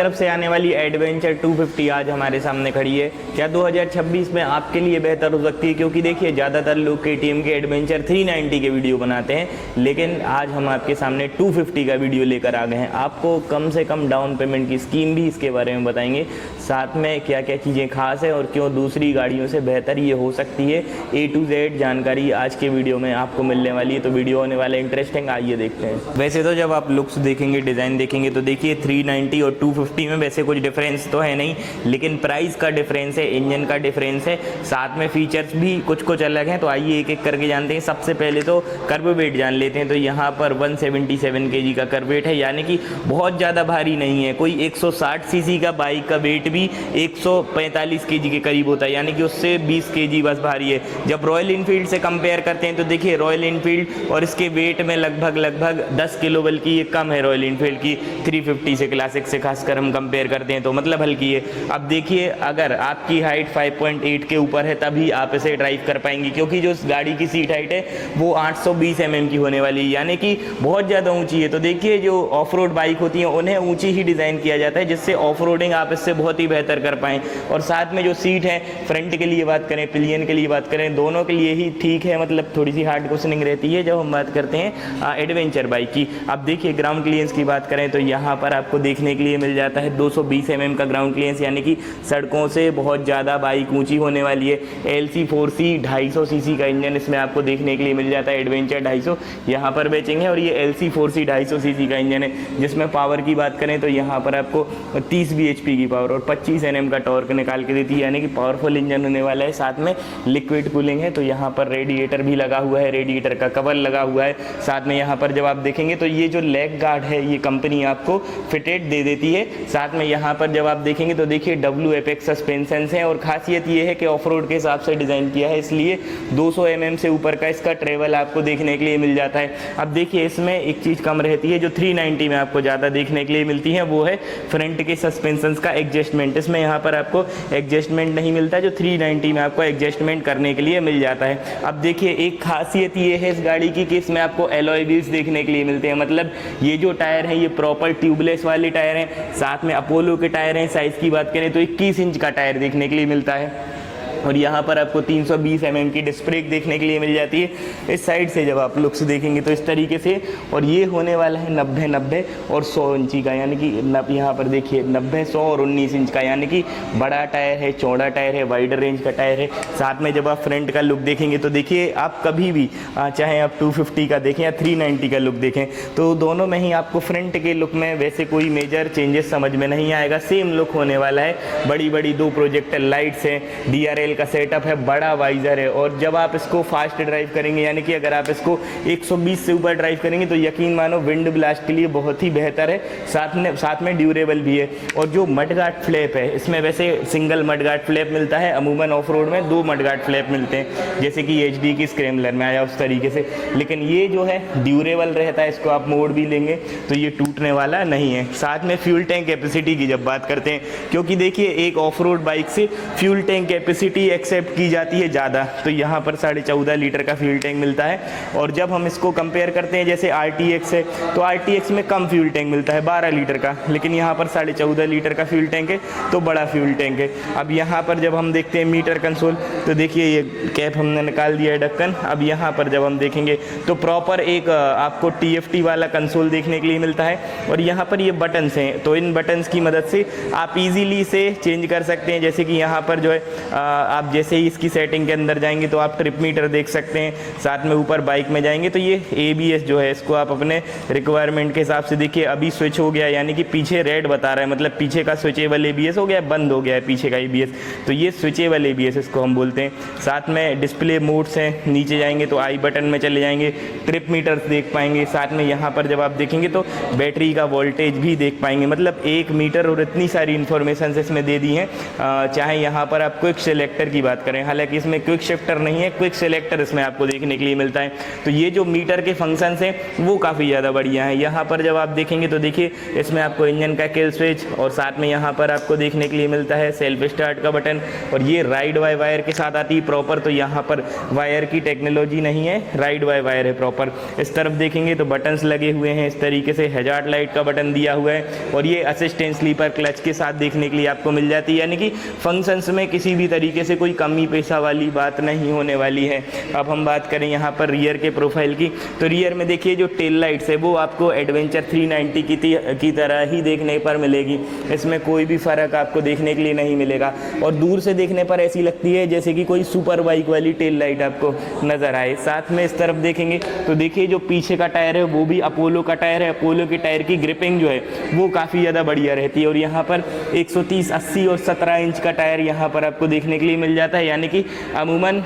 तरफ से आने वाली एडवेंचर 250 आज हमारे सामने खड़ी है। क्या 2026 में आपके लिए बेहतर हो सकती है? क्योंकि देखिए ज़्यादातर लोग KTM के एडवेंचर 390 के वीडियो बनाते हैं, लेकिन आज हम आपके सामने 250 का वीडियो लेकर आ गए हैं। आपको कम से कम डाउन पेमेंट की स्कीम भी इसके बारे में बताएंगे, साथ में क्या क्या चीज़ें खास है और क्यों दूसरी गाड़ियों से बेहतर ये हो सकती है। A to Z जानकारी आज के वीडियो में आपको मिलने वाली है, तो वीडियो होने वाला इंटरेस्टिंग। आइए देखते हैं। वैसे तो जब आप लुक्स देखेंगे, डिज़ाइन देखेंगे, तो देखिए 390 और 250 में वैसे कुछ डिफरेंस तो है नहीं, लेकिन प्राइस का डिफरेंस है, इंजन का डिफरेंस है, साथ में फीचर्स भी कुछ कुछ अलग हैं। तो आइए एक एक करके जानते हैं। सबसे पहले तो कर्व वेट जान लेते हैं। तो यहाँ पर 177 kg का कर्व वेट है, यानी कि बहुत ज़्यादा भारी नहीं है। कोई 160 सीसी का बाइक का वेट भी 145 kg के करीब होता है, यानी कि उससे 20 kg बस भारी है। जब रॉयल इनफील्ड से कंपेयर करते हैं तो देखिए रॉयल इनफील्ड और इसके वेट में लगभग 10 किलो बल्कि ये कम है रॉयल इनफील्ड की 350 से, क्लासिक से खासकर हम कंपेयर करते हैं तो मतलब हल्की है। अब देखिए अगर आपकी हाइट 5.8 के ऊपर है तभी आप इसे ड्राइव कर पाएंगे, क्योंकि जो गाड़ी की सीट हाइट है वो 820 mm की होने वाली है, यानी कि बहुत ज़्यादा ऊंची है। तो देखिए जो ऑफ रोड बाइक होती हैं उन्हें ऊंची ही डिज़ाइन किया जाता है, जिससे ऑफ रोडिंग आप इससे बहुत ही बेहतर कर पाएँ। और साथ में जो सीट है, फ्रंट के लिए बात करें, पिलियन के लिए बात करें, दोनों के लिए ही ठीक है, मतलब थोड़ी सी हार्ड कुशनिंग रहती है जब हम बात करते हैं एडवेंचर बाइक की। अब देखिए ग्राउंड क्लियरेंस की बात करें तो यहाँ पर आपको देखने के लिए मिल जाता है 220 mm का ग्राउंड क्लियरेंस, यानी कि सड़कों से बहुत ज़्यादा बाइक ऊंची होने वाली है। LC4C 250 cc का इंजन इसमें आपको देखने के लिए मिल जाता है। एडवेंचर 250 यहाँ पर बेचेंगे, और ये LC4C 250 cc का इंजन है, जिसमें पावर की बात करें तो यहाँ पर आपको 30 bhp की पावर और 25 Nm का टॉर्क निकाल के देती है, यानी कि पावरफुल इंजन होने वाला है। साथ में लिक्विड कूलिंग है, तो यहाँ पर रेडिएटर भी लगा हुआ है, रेडिएटर का कवर लगा हुआ है। साथ में यहाँ पर जब आप देखेंगे तो ये जो लेग गार्ड है ये कंपनी आपको फिटेड दे देती है। साथ में यहाँ पर जब आप देखेंगे तो देखिए डब्ल्यू एपेक्स सस्पेंशन है, और खासियत ये है कि ऑफ रोड के हिसाब से डिज़ाइन किया है, इसलिए 200 mm से ऊपर का इसका ट्रेवल आपको देखने के लिए मिल जाता है। अब देखिए इसमें एक चीज़ कम रहती है जो 390 में आपको ज़्यादा देखने के लिए मिलती है, वो है फ्रंट के सस्पेंशन का एडजस्टमेंट। इसमें यहाँ पर आपको एडजस्टमेंट नहीं मिलता, जो 390 में आपको एडजस्टमेंट करने के लिए मिल जाता है। अब देखिए एक खासियत ये है इस गाड़ी की कि इसमें आपको एलॉय व्हील्स देखने के लिए मिलते हैं, मतलब ये जो टायर है ये प्रॉपर ट्यूबलेस वाले टायर हैं। साथ में अपोलो के टायर हैं। साइज़ की बात करें तो 21 इंच का टायर देखने के लिए मिलता है, और यहाँ पर आपको 320 mm की डिस्क ब्रेक देखने के लिए मिल जाती है। इस साइड से जब आप लुक्स देखेंगे तो इस तरीके से, और ये होने वाला है 90 और 100 इंची का, यानी कि यहाँ पर देखिए 90, 100 और 19 इंच का, यानी कि बड़ा टायर है, चौड़ा टायर है, वाइडर रेंज का टायर है। साथ में जब आप फ्रंट का लुक देखेंगे तो देखिए आप कभी भी चाहे आप 250 का देखें या 390 का लुक देखें, तो दोनों में ही आपको फ्रंट के लुक में वैसे कोई मेजर चेंजेस समझ में नहीं आएगा, सेम लुक होने वाला है। बड़ी बड़ी 2 प्रोजेक्टर लाइट्स हैं, DRL का सेटअप है, बड़ा वाइजर है, और जब आप इसको फास्ट ड्राइव करेंगे, यानी कि अगर आप इसको 120 से ऊपर ड्राइव करेंगे तो यकीन मानो विंड ब्लास्ट के लिए बहुत ही बेहतर है। साथ में ड्यूरेबल भी है। और जो मडगार्ड फ्लैप है, इसमें वैसे सिंगल मडगार्ड फ्लैप मिलता है, अमूमन ऑफ रोड में 2 मडगार्ड फ्लैप मिलते हैं, जैसे कि HD की स्क्रैम्बलर में आया उस तरीके से, लेकिन ये जो है ड्यूरेबल रहता है, इसको आप मोड़ भी लेंगे तो ये टूटने वाला नहीं है। साथ में फ्यूल टैंक कैपेसिटी की जब बात करते हैं, क्योंकि देखिए एक ऑफ रोड बाइक से फ्यूल टैंक कैपेसिटी एक्सेप्ट की जाती है ज़्यादा, तो यहाँ पर 14.5 लीटर का फ्यूल टैंक मिलता है। और जब हम इसको कंपेयर करते हैं जैसे RTX है, तो RTX में कम फ्यूल टैंक मिलता है 12 लीटर का, लेकिन यहाँ पर 14.5 लीटर का फ्यूल टैंक है, तो बड़ा फ्यूल टैंक है। अब यहाँ पर जब हम देखते हैं मीटर कंसोल, तो देखिए ये कैप हमने निकाल दिया है, ढक्कन। अब यहाँ पर जब हम देखेंगे तो प्रॉपर एक आपको TFT वाला कंसोल देखने के लिए मिलता है, और यहाँ पर ये बटन्स हैं, तो इन बटन्स की मदद से आप इजीली इसे चेंज कर सकते हैं। जैसे कि यहाँ पर जो है आप जैसे ही इसकी सेटिंग के अंदर जाएंगे तो आप ट्रिप मीटर देख सकते हैं। साथ में ऊपर बाइक में जाएंगे तो ये ABS जो है इसको आप अपने रिक्वायरमेंट के हिसाब से देखिए अभी स्विच हो गया, यानी कि पीछे रेड बता रहा है, मतलब पीछे का स्विचेबल ABS हो गया, बंद हो गया है पीछे का ABS, तो ये स्विचेबल ABS इसको हम बोलते हैं। साथ में डिस्प्ले मोड्स हैं, नीचे जाएंगे तो आई बटन में चले जाएंगे, ट्रिप मीटर्स देख पाएंगे। साथ में यहाँ पर जब आप देखेंगे तो बैटरी का वोल्टेज भी देख पाएंगे, मतलब 1 मीटर और इतनी सारी इन्फॉर्मेशन इसमें दे दी हैं। चाहे यहाँ पर आपको एक सिलेक्टर की बात करें, हालांकि इसमें क्विक शिफ्टर नहीं है, क्विक सिलेक्टर इसमें आपको देखने के लिए मिलता है। तो ये जो मीटर के फंक्शंस हैं वो काफ़ी ज़्यादा बढ़िया है। यहाँ पर जब आप देखेंगे तो देखिए इसमें आपको इंजन का किल स्विच और साथ में यहाँ पर आपको देखने के लिए मिलता है सेल्फ स्टार्ट का बटन, और ये राइड बाय वायर के साथ आती है प्रॉपर। तो यहाँ पर वायर की टेक्नोलॉजी नहीं है, राइड बाय वायर है प्रॉपर। इस तरफ देखेंगे तो बटन्स लगे हुए हैं इस तरीके से, हैजार्ड लाइट का बटन दिया हुआ है, और ये असिस्टेंट स्लीपर क्लच के साथ देखने के लिए आपको मिल जाती है, यानी कि फंक्शंस में किसी भी तरीके से कोई कमी पेशा वाली बात नहीं होने वाली है। अब हम बात करें यहाँ पर रियर के प्रोफाइल की, तो रियर में देखिए जो टेल लाइट्स है वो आपको एडवेंचर 390 की तरह ही देखने पर मिलेगी, इसमें कोई भी फ़र्क आपको देखने के लिए नहीं मिलेगा, और दूर से देखने पर ऐसी लगती है जैसे कि कोई सुपर बाइक वाली टेल लाइट आपको नज़र आए। साथ में इस तरफ देखेंगे तो देखिए जो पीछे का टायर है वो भी अपोलो का टायर है, अपोलो के टायर की ग्रिपिंग जो है वो काफ़ी ज़्यादा बढ़िया रहती है, और यहाँ पर 130, 80 और 17 इंच का टायर यहाँ पर आपको देखने के लिए मिल जाता है, यानी कि अमूमन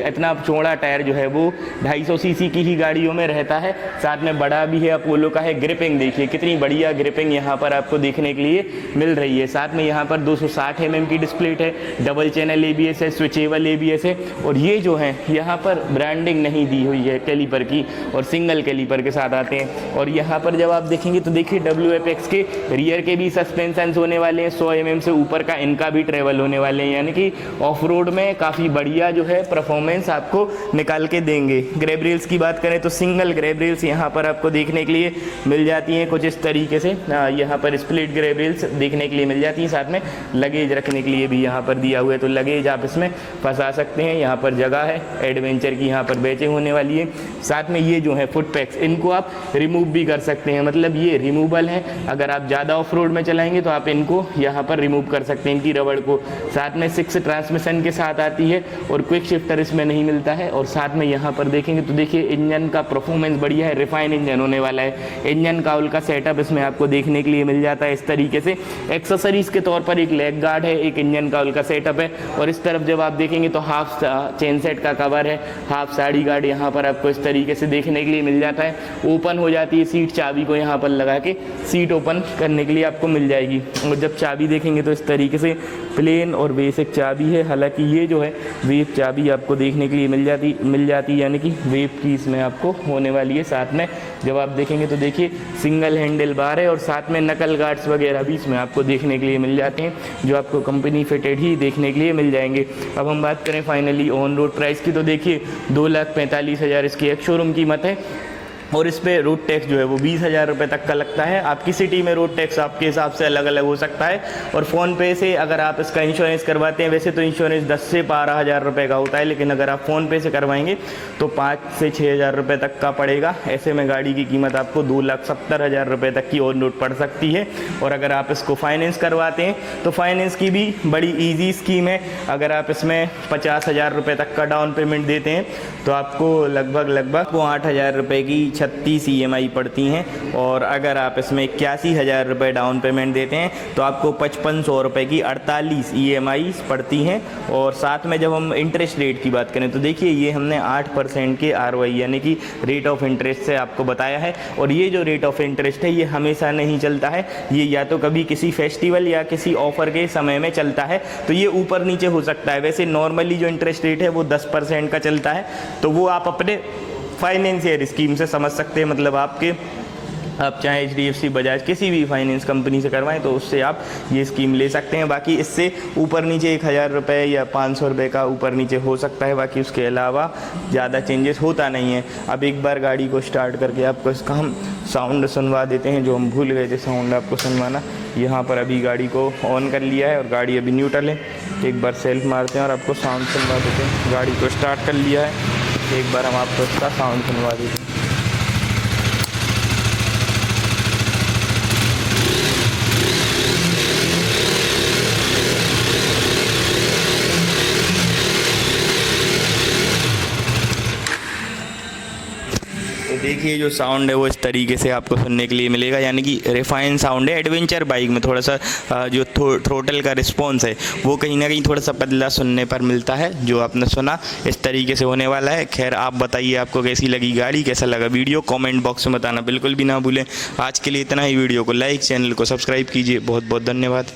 इतना चौड़ा टायर जो है वो 250 सीसी की ही गाड़ियों में रहता है। साथ में बड़ा भी है, अपोलो का है। ग्रिपिंग देखिए कितनी बढ़िया ग्रिपिंग यहाँ पर आपको देखने के लिए मिल रही है। साथ में यहाँ पर 260 mm की डिस्प्ले है, डबल चैनल ABS है, स्विचेबल ABS है, और ये जो है यहाँ पर ब्रांडिंग नहीं दी हुई है कैलिपर की, और सिंगल कैलिपर के साथ आते हैं। और यहाँ पर जब आप देखेंगे तो देखिए WFX के रियर के भी सस्पेंशन होने वाले हैं, 100 mm से ऊपर का इनका भी ट्रेवल होने वाले हैं, यानी कि ऑफ रोड में काफ़ी बढ़िया जो है परफॉर्मेंस आपको निकाल के देंगे। ग्रैब रेल्स की बात करें तो सिंगल ग्रैब रेल्स यहाँ पर आपको देखने के लिए मिल जाती हैं कुछ इस तरीके से, यहाँ पर स्प्लिट ग्रैब रेल्स देखने के लिए मिल जाती हैं। साथ में लगेज रखने के लिए भी यहाँ पर दिया हुआ है, तो लगेज आप इसमें फंसा सकते हैं, यहाँ पर जगह है। एडवेंचर की यहाँ पर बेचें होने वाली है। साथ में ये जो है फुट पैक्स, इनको आप रिमूव भी कर सकते हैं, मतलब ये रिमूवल है, अगर आप ज़्यादा ऑफ रोड में चलाएंगे तो आप इनको यहाँ पर रिमूव कर सकते हैं, इनकी रबड़ को। साथ में 6 ट्रांसमिशन के साथ आती है, और क्विक शिफ्टर इसमें नहीं मिलता है। और साथ में यहाँ पर देखेंगे तो देखिए इंजन का परफॉर्मेंस बढ़िया है, रिफाइन इंजन होने वाला है। इंजन काउल का सेटअप इसमें आपको देखने के लिए मिल जाता है इस तरीके से। एक्सेसरीज के तौर पर एक लेग गार्ड है, एक इंजन काउल का सेटअप है, और इस तरफ जब आप देखेंगे तो हाफ चेन सेट का कवर है, हाफ साड़ी गार्ड यहाँ पर आपको इस तरीके से देखने के लिए मिल जाता है। ओपन हो जाती है सीट, चाबी को यहाँ पर लगा के सीट ओपन करने के लिए आपको मिल जाएगी। और जब चाबी देखेंगे तो इस तरीके से प्लेन और बेसिक चाबी है, हालांकि ये जो है वेव चाबी आपको देखने के लिए मिल जाती है, यानी कि वेव की इसमें आपको होने वाली है। साथ में जब आप देखेंगे तो देखिए सिंगल हैंडल बार है, और साथ में नकल गार्ड्स वगैरह भी इसमें आपको देखने के लिए मिल जाते हैं, जो आपको कंपनी फिटेड ही देखने के लिए मिल जाएंगे। अब हम बात करें फाइनली ऑन रोड प्राइस की, तो देखिए 2,45,000 इसकी एक शोरूम कीमत है, और इस पे रोड टैक्स जो है वो 20,000 रुपये तक का लगता है। आपकी सिटी में रोड टैक्स आपके हिसाब से अलग अलग हो सकता है, और फ़ोनपे से अगर आप इसका इंश्योरेंस करवाते हैं, वैसे तो इंश्योरेंस 10 से 12,000 रुपये का होता है, लेकिन अगर आप फ़ोनपे से करवाएंगे तो 5 से 6,000 रुपये तक का पड़ेगा। ऐसे में गाड़ी की कीमत आपको 2,70,000 रुपये तक की ऑन रोड पड़ सकती है। और अगर आप इसको फाइनेंस करवाते हैं तो फाइनेंस की भी बड़ी ईजी स्कीम है। अगर आप इसमें 50,000 रुपये तक का डाउन पेमेंट देते हैं तो आपको लगभग 8,000 रुपये की 36 EMI पड़ती हैं, और अगर आप इसमें 81,000 रुपये डाउन पेमेंट देते हैं तो आपको 5,500 रुपये की 48 EMI पड़ती हैं। और साथ में जब हम इंटरेस्ट रेट की बात करें तो देखिए ये हमने 8% के ROI यानी कि रेट ऑफ इंटरेस्ट से आपको बताया है, और ये जो रेट ऑफ इंटरेस्ट है ये हमेशा नहीं चलता है, ये या तो कभी किसी फेस्टिवल या किसी ऑफर के समय में चलता है, तो ये ऊपर नीचे हो सकता है। वैसे नॉर्मली जो इंटरेस्ट रेट है वो 10% का चलता है, तो वो आप अपने फाइनेंशियल स्कीम से समझ सकते हैं, मतलब आप चाहे HDFC, बजाज, किसी भी फाइनेंस कंपनी से करवाएं तो उससे आप ये स्कीम ले सकते हैं। बाकी इससे ऊपर नीचे 1,000 रुपये या 500 रुपये का ऊपर नीचे हो सकता है, बाकी उसके अलावा ज़्यादा चेंजेस होता नहीं है। अब एक बार गाड़ी को स्टार्ट करके आपको इसका हम साउंड सुनवा देते हैं, जो हम भूल गए थे साउंड आपको सुनवाना। यहाँ पर अभी गाड़ी को ऑन कर लिया है और गाड़ी अभी न्यूट्रल है। एक बार सेल्फ मारते हैं और आपको साउंड सुनवा देते हैं। गाड़ी को स्टार्ट कर लिया है, एक बार हम आपको इसका साउंड सुनवा देते हैं। तो देखिए जो साउंड है वो इस तरीके से आपको सुनने के लिए मिलेगा, यानी कि रिफाइन साउंड है। एडवेंचर बाइक में थोड़ा सा जो थ्रोटल का रिस्पॉन्स है वो कहीं ना कहीं थोड़ा सा पतला सुनने पर मिलता है, जो आपने सुना इस तरीके से होने वाला है। खैर आप बताइए आपको कैसी लगी गाड़ी, कैसा लगा वीडियो, कमेंट बॉक्स में बताना बिल्कुल भी ना भूलें। आज के लिए इतना ही, वीडियो को लाइक, चैनल को सब्सक्राइब कीजिए। बहुत बहुत धन्यवाद।